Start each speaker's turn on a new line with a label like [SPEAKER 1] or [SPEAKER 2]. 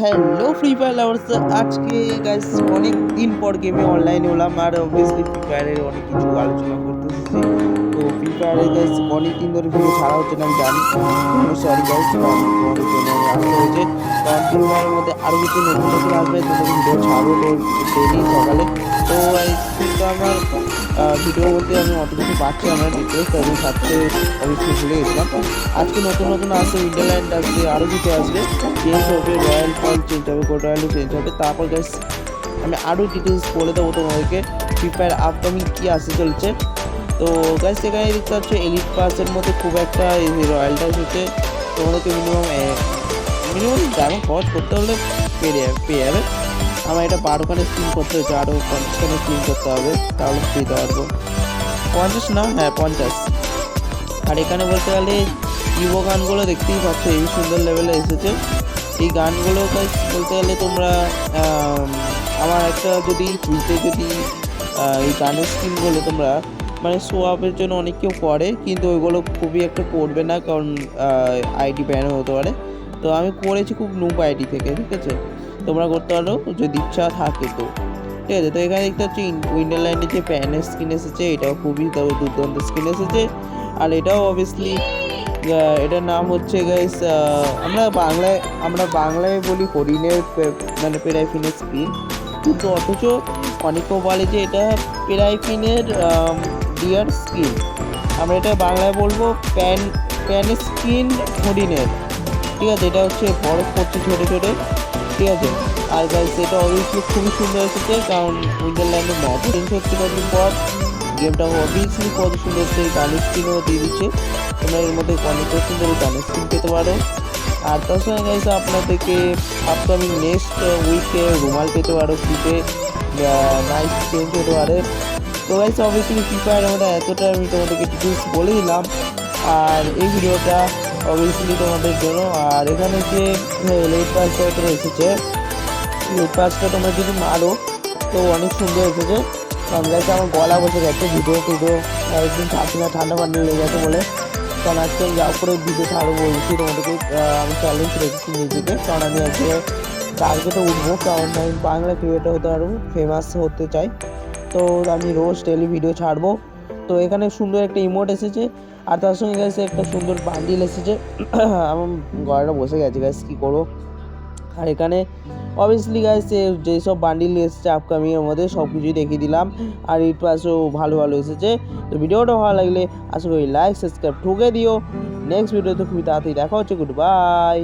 [SPEAKER 1] Hello free fire lovers, আজকে guys অনেক দিন পর গেমে অনলাইনে হলাম। আর অবভিয়াসলি ফ্রি ফায়ারের অনেক কিছু আলোচনা করতে এসেছি। তো ফ্রি ফায়ারে গাইস অনেক দিন ধরে ভিডিও ছাড়া হচ্ছে না, আমি জানি। সরি গাইস, কারণ তোমাদের জন্য আমি আসতে হয়েছে, কারণ ফ্রি ফায়ারের মধ্যে আরও কিছু নতুন নতুন আসবে, তোমাদের ভিডিও ছাড়বো ডেলি সকালে। তো কিন্তু আমার ভিডিও বলতে আমি অত কিছু পাচ্ছি না ডিটেলস, আমি সাথে অবশ্যই ভুলে গেছিলাম। আজকে নতুন নতুন আসবে, ইন্টারল্যান্ড আসবে, আরও কিছু আসবে, চেঞ্জ হবে, রয়্যাল ফল চেঞ্জ হবে, কোড রয়্যালও চেঞ্জ হবে। তারপর গাইস আমি আরও ডিটেলস বলে দেবো তোমাদেরকে ফ্রি ফায়ার আপকামিং কী আসতে চলছে। তো গাইস এখানে দেখতে পাচ্ছ এলিট পাসের মধ্যে খুব একটা রয়্যালটা এসেছে। তোমাদেরকে মিনিমাম ডায়মন্ড খরচ করতে হলে পেয়ে যাবে। আমার এটা 12খানে স্পিন করতে হয়েছে, আরও 50খানে স্পিন করতে হবে, তাহলে পেতে পারবো। 50 না, হ্যাঁ 50। আর এখানে বলতে গেলে ইভো গানগুলো দেখতেই পাচ্ছ এই সুন্দর লেভেলে এসেছে। এই গানগুলো বলতে গেলে তোমরা আমার একটা যদি এই গানের স্কিনগুলো তোমরা মানে শো আপের জন্য অনেক কেউ করে, কিন্তু ওইগুলো খুবই একটা করবে না, কারণ আইডি ব্যান হতে পারে। তো আমি করেছি খুব নুব আইডি থেকে, ঠিক আছে? তোমরা করতে পারো যদি ইচ্ছা থাকে তো, ঠিক আছে? তো এখানে দেখতে হচ্ছে উইন্ডারল্যান্ডের যে প্যানের স্কিন এসেছে, এটাও খুবই দুর্দান্ত স্কিন এসেছে। আর এটাও অবভিয়াসলি এটার নাম হচ্ছে গাইস, আমরা বাংলায় বলি হরিণের মানে পেরাইফিনের স্কিন, কিন্তু অথচ অনেকেও বলে যে এটা পেরাইফিনের ডিয়ার স্কিন। আমরা এটা বাংলায় বলবো প্যানের স্কিন হরিণের, ঠিক আছে? এটা হচ্ছে বরফ পড়ছে ছোটো ছোটো, ঠিক আছে? আর গাইস এটা অবভিয়াসলি খুবই সুন্দর এসেছে, কারণ উইন্ডারল্যান্ডের ম্যাপ চেঞ্জ হচ্ছে কদিন পর। গেমটা অবভিয়াসলি কত সুন্দর হচ্ছে, গানের স্ক্রিনও দিয়ে দিচ্ছে। তোমরা এর মধ্যে অনেক সুন্দর গানের স্ক্রিন পেতে পারো। আর তার সঙ্গে গাইস আপনাদেরকে আপকামিং নেক্সট উইকে রুমাল পেতে পারো ফ্রিতে, নাইস চেঞ্জ হতে পারে। তো গাইস অবভিয়াসলি ফ্রি ফায়ারের মধ্যে এতটা আমি তোমাদেরকে ডিটেলস বলে দিলাম। আর এই ভিডিওটা অবভিয়াসলি তোমাদের জন্য। আর এখানে যে লেট পাসটা এসেছে, লেট পাসটা তোমরা যদি মারো তো অনেক সুন্দর এসেছে। কারণ গাইস আমার গলা বসে গেছে, ভিডিও একদিন ছাড়ছি না, ঠান্ডা পানি লেগে গেছে বলে। কারণ আজকে আমি যা করে ভিডিও ছাড়বো বলছি তোমাদেরকে, আমি চ্যালেঞ্জ রেখেছি নিজেকে, কারণ আমি আজকে টার্গেটে উঠবো, কারণ আমি বাংলা ক্রিয়েটার হতে পারবো, ফেমাস হতে চাই। তো আমি রোজ ডেলি ভিডিও ছাড়বো। তো এখানে সুন্দর একটা ইমোট এসেছে, আর তার সঙ্গে গাইস একটা সুন্দর বান্ডিল এসেছে। আমার গলাটা বসে গেছে গাইস, কী করবো। আর এখানে অবভিয়াসলি গাইস যেসব বান্ডিল এসেছে আপকামিংয়ের মধ্যে সব কিছুই দেখিয়ে দিলাম। আর ইট পাসও ভালো ভালো এসেছে। তো ভিডিওটা ভালো লাগলে আশা করি লাইক সাবস্ক্রাইব ঠুকে দিও। নেক্সট ভিডিওতে খুবই তাড়াতাড়ি দেখা হচ্ছে। Good bye.